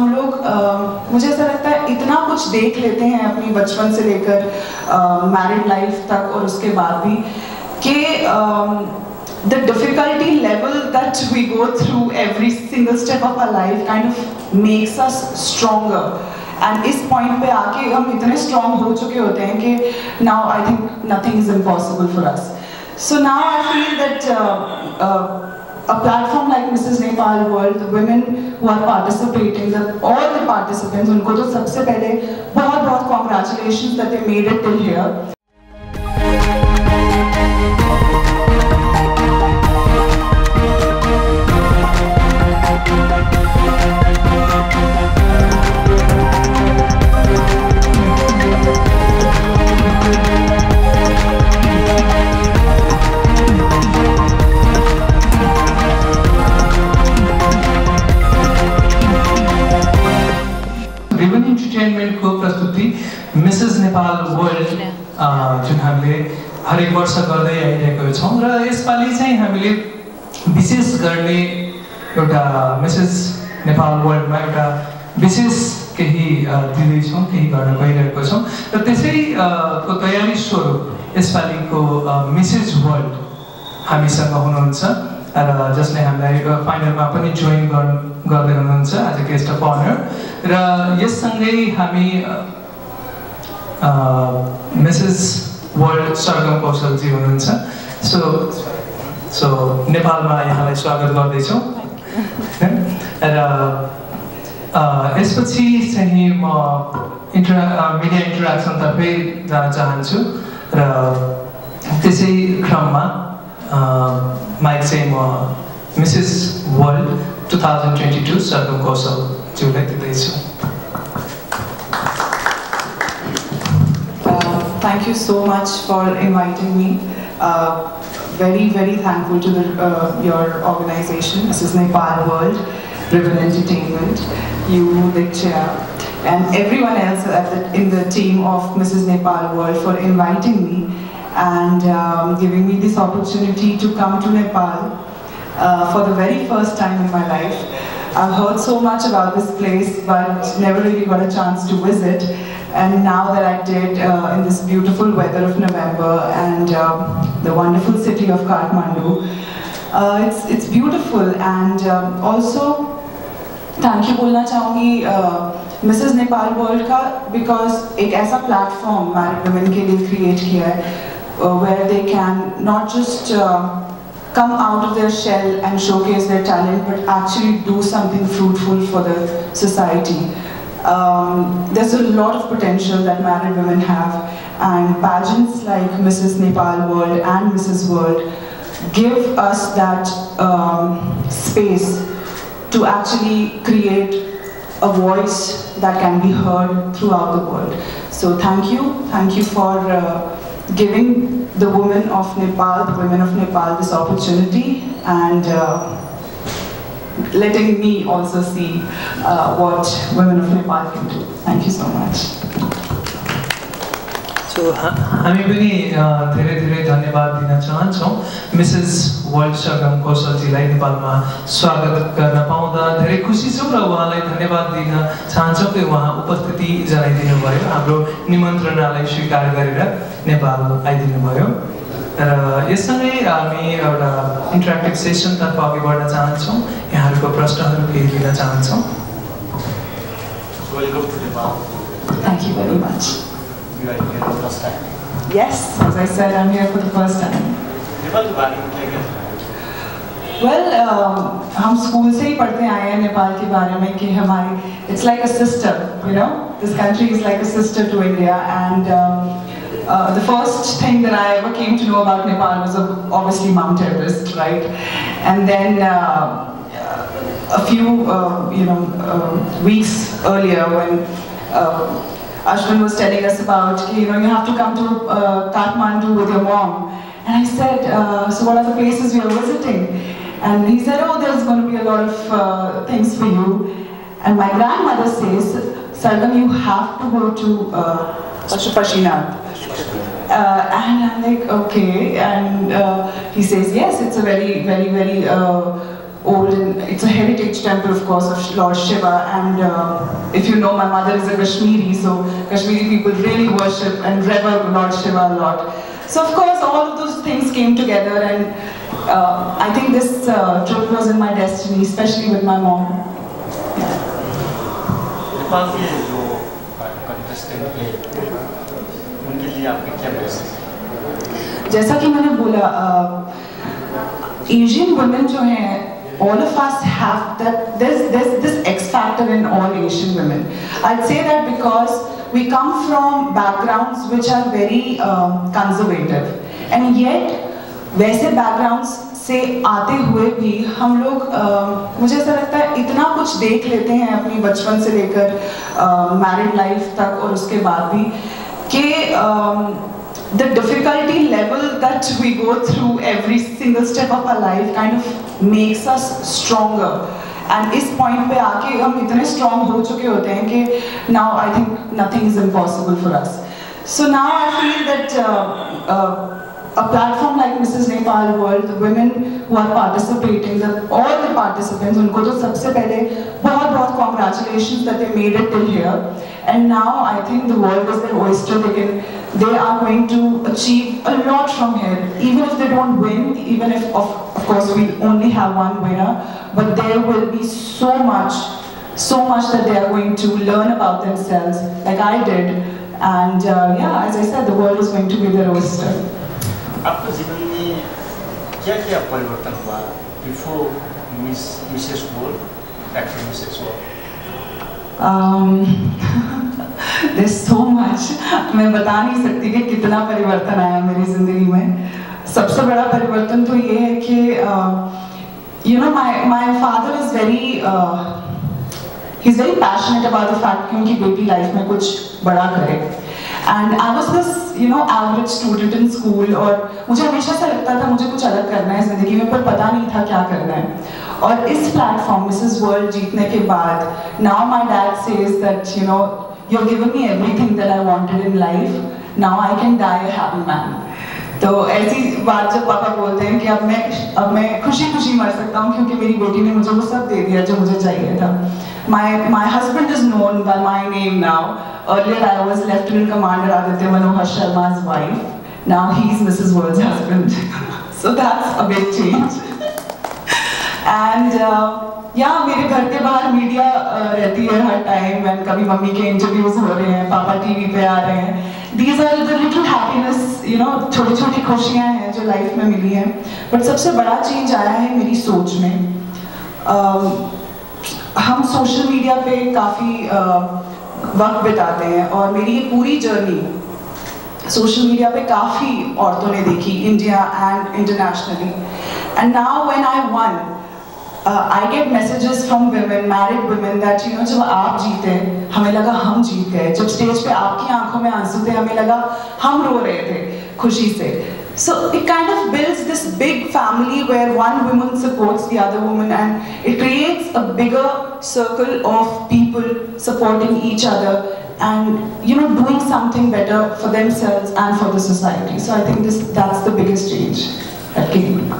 हम लोग मुझे ऐसा लगता है इतना कुछ देख लेते हैं अपनी बचपन से लेकर मैरिड लाइफ तक और उसके बाद भी कि the difficulty level that we go through every single step of our life kind of makes us stronger. And इस point पे आके हम इतने strong हो चुके होते हैं कि now I think nothing is impossible for us. So now I feel that a platform like Mrs. Nepal World, the women who are participating, all the participants, उनको तो सबसे पहले बहुत congratulations that they made it till here. Entertainment को प्रस्तुति Mrs Nepal world जुन हामीले हरेक वर्ष गर्दै आइरहेको छौँ र यसपालि चाहिँ हामीले विशेष गर्ने एउटा मिसेस नेपाल वर्ल्डमा एउटा विशेष केही दिँदैछौँ, केही गर्न गइरहेको छौँ र त्यसैको तयारी स्वरूप यसपालिको मिसेस वर्ल्ड हामीसँग हुनुहुन्छ र जसले हामीलाई फाइनलमा पनि जोइन गर्दै हुनुहुन्छ as a guest of honour र यससँगै हामी मिसेस वर्ल्ड सरगम कौशलजी हुनुहुन्छ सो नेपालमा यहाँलाई स्वागत गर्दैछौँ र यसपछि चाहिँ म मिडिया इन्टरेक्सनतर्फै जान चाहन्छु र त्यसै क्रममा माइक चाहिँ म मिसेस वर्ल्ड 2022 सरगम कौशल ज्यूलाई दिँदैछु। Thank you so much for inviting me. Very thankful to your organization, Mrs. Nepal World, Ribbon Entertainment, you, the chair, and everyone else in the team of Mrs. Nepal World for inviting me and giving me this opportunity to come to Nepal for the very first time in my life. I've heard so much about this place but never really got a chance to visit, and now that I did in this beautiful weather of November and the wonderful city of Kathmandu, it's beautiful. And also thank you बोलना चाहूँगी Mrs. Nepal World का, because एक ऐसा platform married women के लिए create किया है where they can not just come out of their shell and showcase their talent, but actually do something fruitful for the society. There's a lot of potential that married women have, and pageants like Mrs. Nepal World and Mrs. World give us that space to actually create a voice that can be heard throughout the world. So thank you for giving the women of Nepal, this opportunity, and letting me also see what women of Nepal can do. Thank you so much. So हामी पनि धेरै धन्यवाद दिन चाहन्छौँ Mrs world सरगम कौशलजीलाई नेपालमा स्वागत गर्न पाउँदा धेरै खुसी छौँ र उहाँलाई धन्यवाद दिन चाहन्छौँ कि उहाँ उपस्थिति जनाइदिनु भयो, हाम्रो निमन्त्रणालाई स्वीकार गरेर नेपाल आइदिनु भयो र यससँगै हामी एउटा इन्टरेक्टिभ सेसनतर्फ अघि बढ्न चाहन्छौँ, यहाँहरूको प्रश्नहरू केही लिन चाहन्छौँ। Welcome to Nepal. Thank you very much. You are here for the first time. Yes, as I said, I'm here for the first time. Nepal के बारे में क्या कहते हैं? Well, हम स्कूल से ही पढ़ते आए हैं नेपाल के बारे में कि हमारी it's like a sister, you know. This country is like a sister to India, and the first thing that I ever came to know about Nepal was obviously Mount Everest, right? And then a few weeks earlier when Ashwin was telling us about, you have to come to Kathmandu with your mom. And I said, so what are the places we are visiting? And he said, oh, there's going to be a lot of things for you. And my grandmother says, Sargam, you have to go to Pashupashinath. And I'm like, okay. And he says, yes, it's a very old, and it's a heritage temple, of course, of Lord Shiva. And if you know, my mother is a Kashmiri, so Kashmiri people really worship and revere Lord Shiva a lot. So of course, all of those things came together, and I think this trip was in my destiny, especially with my mom. Nepal के जो contestant थे, उनके लिए आपके क्या message है? जैसा कि मैंने बोला, Asian women जो हैं, all of us have that. There's this X factor in all Asian women. I'd say that because we come from backgrounds which are very conservative, and yet वैसे backgrounds से आते हुए भी हम लोग मुझे ऐसा लगता है इतना कुछ देख लेते हैं अपनी बचपन से लेकर मैरिड लाइफ तक और उसके बाद भी कि the difficulty level that we go through every single step of our life kind of makes us stronger. And इस point पे आके हम इतने strong हो चुके होते हैं कि now I think nothing is impossible for us. So now I feel that a platform like Mrs. Nepal World, the women who are participating, all the participants, उनको तो सबसे पहले बहुत congratulations that they made it till here. And now I think the world is their oyster. They are going to achieve a lot from here. Even if they don't win, even if of course we only have one winner, but there will be so much that they are going to learn about themselves, like I did. And yeah, as I said, the world is going to be their oyster. आपके जीवन में क्या परिवर्तन हुआ before Mrs world, after Mrs world? There's so much. मैं बता नहीं सकती कि कितना परिवर्तन आया मेरी जिंदगी में. सबसे बड़ा परिवर्तन तो ये है कि you know my father is he's very passionate about the fact कि उनकी बेटी लाइफ में कुछ बड़ा करे. And I was this average student in school, और मुझे हमेशा से लगता था मुझे कुछ अलग करना है जिंदगी में, पर पता नहीं था क्या करना है. और इस प्लेटफॉर्म मिसेस वर्ल्ड जीतने के बाद now my dad says that you've given me everything that I wanted in life, now I can die a happy man. तो ऐसी बात जब पापा बोलते हैं कि अब मैं खुशी मर सकता हूँ क्योंकि मेरी बेटी ने मुझे वो सब दे दिया जो मुझे चाहिए था. My husband is known by my name now. Earlier I was Lieutenant Commander Aditya Manohar Sharma's wife. Now he's Mrs. World's husband. So that's a big change. And yeah, मेरे घर के बाहर मीडिया रहती है हर टाइम, when कभी mummy के interviews हो रहे हैं, पापा टीवी पे आ रहे हैं. These are the little happiness, छोटी खुशियाँ हैं जो लाइफ में मिली हैं. बट सबसे बड़ा चेंज आया है मेरी सोच में. हम सोशल मीडिया पे काफ़ी वक्त बिताते हैं, और मेरी ये पूरी जर्नी सोशल मीडिया पे काफ़ी औरतों ने देखी, India and internationally. And now when I one, I get messages from women, married women, that जब आप जीते हमें लगा हम जीत गए. जब स्टेज पे आपकी आंखों में आंसू थे हमें लगा हम रो रहे थे खुशी से. So it kind of builds this big family where one woman supports the other woman, and it creates a bigger circle of people supporting each other and doing something better for themselves and for the society. So I think that's the biggest change that came.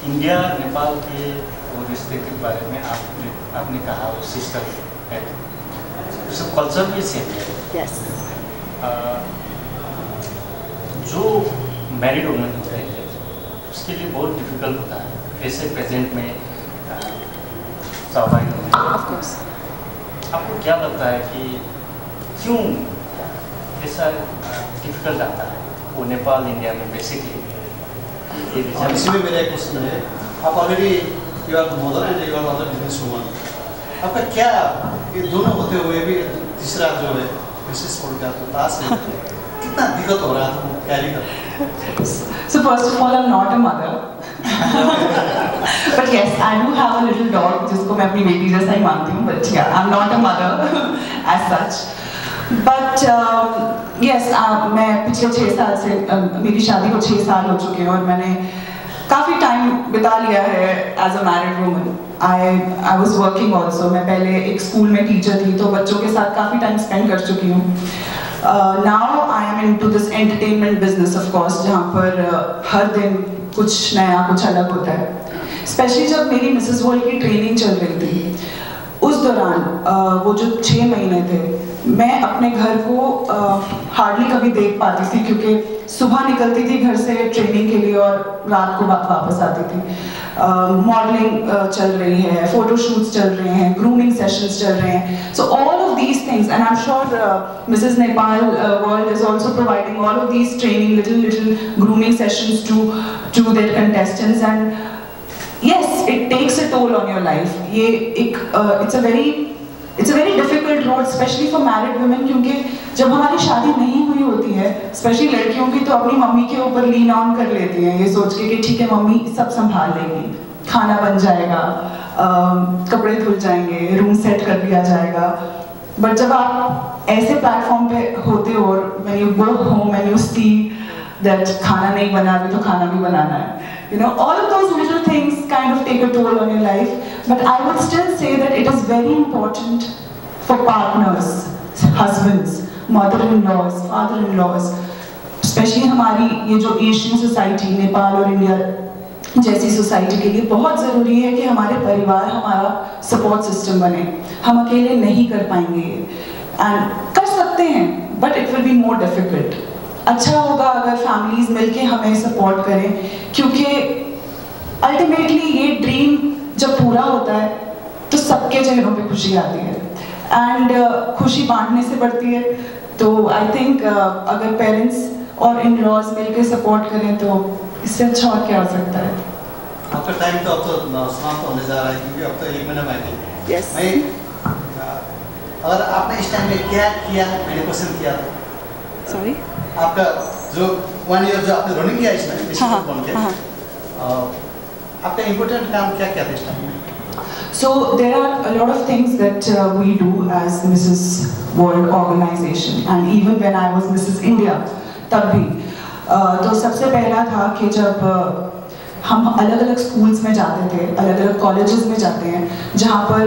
India Nepal के वो रिश्ते के बारे में आपने कहा वो sister है, उसका कल्चर भी सेम है. Yes. जो मैरिड वुमेन होते हैं उसके लिए बहुत डिफिकल्ट होता है ऐसे प्रेजेंट में सर्वाइव होना. Of course. आपको क्या लगता है कि क्यों ऐसा डिफिकल्ट आता है वो नेपाल इंडिया में बेसिकली? इसी में मेरा एक क्वेश्चन है. आप already you are mother and you are other business woman, आपका क्या ये दोनों होते हुए भी तीसरा जो है विशेष वर्ल्ड का तो ताश है, कितना दिक्कत हो रहा था कैरी करना? So first of all, I'm not a mother. But yes, I do have a little dog जिसको मैं अपनी बेटी जैसा ही मानती हूँ. But yeah, I'm not a mother as such. But yes, मैं पिछले 6 साल से मेरी शादी को 6 साल हो चुके हैं और मैंने काफ़ी टाइम बिता लिया है as a married woman. I was working also. मैं पहले एक स्कूल में टीचर थी तो बच्चों के साथ काफ़ी टाइम स्पेंड कर चुकी हूँ. Now I am into this entertainment business of course, जहाँ पर हर दिन कुछ नया कुछ अलग होता है. स्पेशली जब मेरी मिसेस वर्ल्ड की ट्रेनिंग चल रही थी, उस दौरान वो जो 6 महीने थे, मैं अपने घर को हार्डली कभी देख पाती थी, क्योंकि सुबह निकलती थी घर से ट्रेनिंग के लिए और रात को वापस आती थी। मॉडलिंग चल रही है, फोटो शूट्स चल रहे हैं, ग्रूमिंग सेशंस चल रहे हैं, so all of these things, and I am sure Mrs Nepal World is also providing all of these training, little grooming sessions to their contestants, and yes, it takes a toll on your life. ये एक it's a very difficult road, especially for married women, क्योंकि जब हमारी शादी नहीं हुई होती है, especially लड़कियों की, तो अपनी मम्मी के ऊपर लीन ऑन कर लेती हैं ये सोच के कि ठीक है मम्मी सब संभाल लेगी, खाना बन जाएगा, कपड़े धुल जाएंगे, रूम सेट कर दिया जाएगा। बट जब आप ऐसे प्लेटफॉर्म पे होते हो और when you go home and you see that खाना नहीं बना अभी तो खाना भी बनाना है, you know, all of those little things kind of take a toll on your life. But I would still say that it is very important for partners, husbands, mother-in-laws, father-in-laws, especially हमारी ये जो Asian society, Nepal और India जैसी society के लिए बहुत ज़रूरी है कि हमारे परिवार हमारा सपोर्ट सिस्टम बने। हम अकेले नहीं कर पाएंगे, एंड कर सकते हैं but it will be more difficult. अच्छा होगा अगर फैमिलीज मिलके हमें सपोर्ट करें, क्योंकि अल्टीमेटली ये ड्रीम जब पूरा होता है तो सबके चेहरों पे खुशी आती है, एंड खुशी बांटने से बढ़ती है। तो आई थिंक अगर पेरेंट्स और इन लॉज मिलके सपोर्ट करें तो इससे अच्छा और क्या हो सकता है। आपका टाइम तो अब तो समाप्त होने जा रहा है, क्योंकि अब तो 1 महीना बाकी है। Yes. अगर आपने इस टाइम में क्या किया, मैंने क्वेश्चन किया था, सॉरी, आपका जो 1 ईयर जो आपने रनिंग किया इसमें बन के, आपका इम्पोर्टेंट काम क्या क्या था इस टाइम में? So there are a lot of things that we do as Mrs. World Organization, and even when I was Mrs. India तब भी तो सबसे पहला था कि जब हम अलग अलग स्कूल्स में जाते थे, अलग अलग कॉलेजेस में जाते हैं, जहाँ पर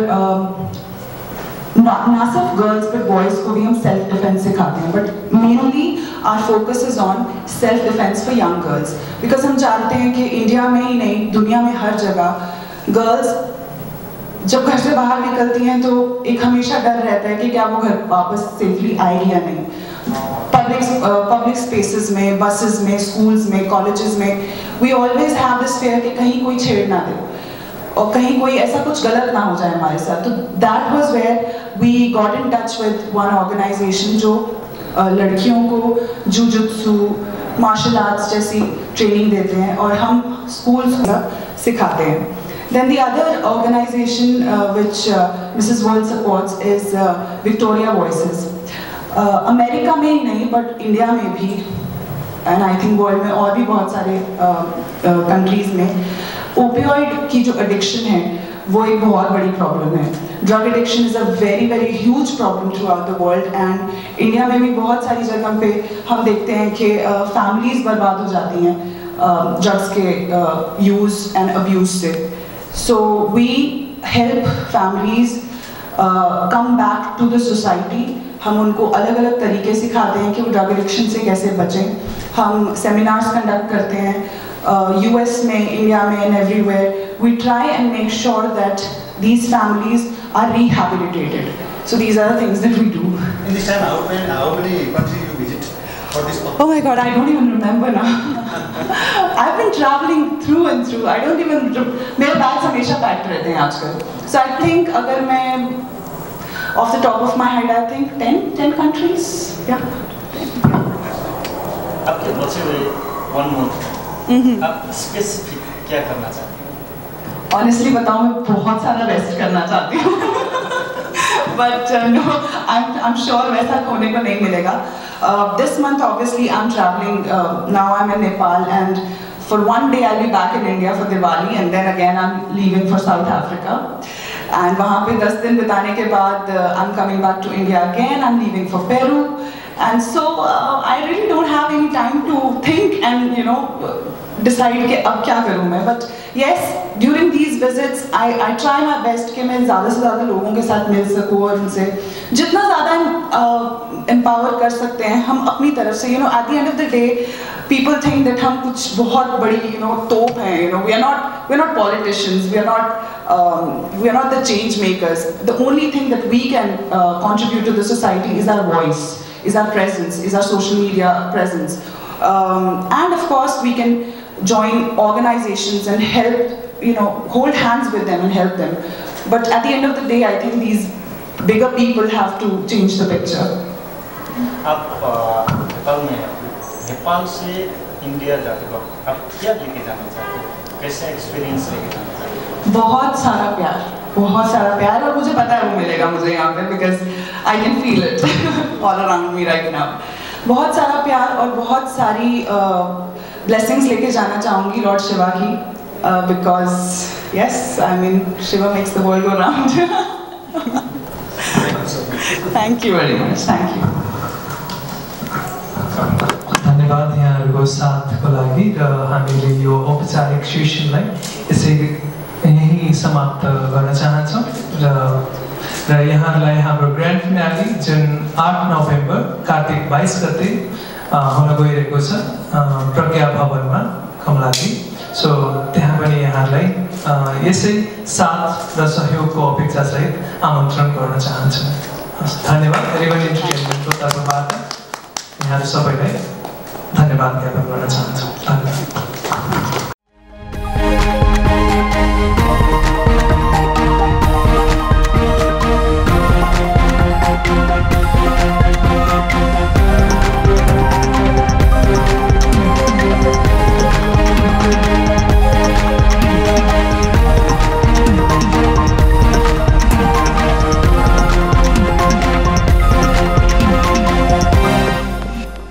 ना सिर्फ गर्ल्स बट बॉयज़ को भी हम सेल्फ डिफेंस सिखाते हैं, but mainly our focus is on self defence for young girls, because हम जानते हैं कि इंडिया में ही नहीं दुनिया में हर जगह गर्ल्स जब घर से बाहर निकलती हैं तो एक हमेशा डर रहता है कि क्या वो घर वापस सेफली आएगी या नहीं। पब्लिक स्पेसेस में, बसेस में, स्कूल्स में, कॉलेजेस में, we always have this fear कि कहीं कोई छेड़ ना दे और कहीं कोई ऐसा कुछ गलत ना हो जाए हमारे साथ। तो that was where we got in touch with one organisation जो लड़कियों को जुजुत्सु, मार्शल आर्ट्स जैसी ट्रेनिंग देते हैं और हम स्कूल्स में सिखाते हैं। Then the other organization which Mrs. World supports is Victoria Voices. America में ही नहीं बट इंडिया में भी, एंड आई थिंक वर्ल्ड में और भी बहुत सारे कंट्रीज में ओपियोइड की जो एडिक्शन है वो एक बहुत बड़ी प्रॉब्लम है। Drug addiction is a very very huge problem through out the world, and India में भी बहुत सारी जगह पे हम देखते हैं कि फैमिलीज बर्बाद हो जाती हैं ड्रग्स के यूज़ एंड अब्यूज से। So we help families come back to the society. हम उनको अलग अलग तरीके सिखाते हैं कि वो ड्रग एडिक्शन से कैसे बचें। हम सेमिनार्स कंडक्ट करते हैं यूएस में, इंडिया में, and everywhere. We try and make sure that these families are rehabilitated. So these are the things that we do. In this time, how many countries you visit for this purpose? Oh my God, I don't even remember now. I've been traveling through and through. I don't even. मेरे bags हमेशा packed रहते हैं आजकल. So I think अगर मैं off the top of my head, I think 10 countries. Yeah. आपके बचे हुए 1 month आप स्पेसिफिक क्या करना चाहते हैं? Honestly बताऊँ मैं बहुत सारा रेस्ट करना चाहती हूँ but no, I'm sure वैसा होने को नहीं मिलेगा। This month obviously I'm traveling. Now I'm in Nepal and for 1 day I'll be back in India for Diwali and then again I'm leaving for South Africa. And वहाँ पे 10 दिन बिताने के बाद I'm coming back to India again. I'm leaving for Peru And so I really don't have any time to think and decide कि अब क्या करूँ मैं. But yes, during these visits I try my best कि मैं ज़्यादा से ज़्यादा लोगों के साथ मिल सकूँ और उनसे जितना ज़्यादा empower कर सकते हैं हम अपनी तरफ से. At the end of the day, people think that हम कुछ बहुत बड़ी तोप हैं. We are not politicians. We are not the change makers. The only thing that we can contribute to the society is our voice, is our presence, is our social media presence. And of course we can join organizations and help, hold hands with them and help them. But at the end of the day, I think these bigger people have to change the picture. आप नेपाल से India जाते वक्त आप क्या लेके जाना चाहते हो? कैसा एक्सपीरियंस लेके जाना चाहते हो? बहुत सारा प्यार और मुझे पता है वो मिलेगा मुझे यहाँ पे, because I can feel it all around me right now. बहुत सारा प्यार और बहुत सारी blessings लेके जाना चाहूँगी लॉर्ड शिवा की, because yes, I mean Shiva makes the world go round. Thank you very much. Thank you. धन्यवाद यहाँहरूको साथको लागि र हामीले यो औपचारिक सेसनलाई यसरी यही समाप्त गर्न चाहन्छौँ र यहाँलाई हाम्रो ग्रान्ड फिनाले जुन 8 नोभेम्बर कार्तिक 22 गते हुन गइरहेको छ प्रज्ञा भवनमा कमलाजी. सो त्यहाँ पनि यहाँलाई यसै साथ र सहयोगको अपेक्षा सहित आमन्त्रण गर्न चाहन्छु. धन्यवाद. रेभन इन्टरटेनमेन्टको तर्फबाट यहाँहरू सबैलाई धन्यवाद ज्ञापन गर्न चाहन्छु. धन्यवाद.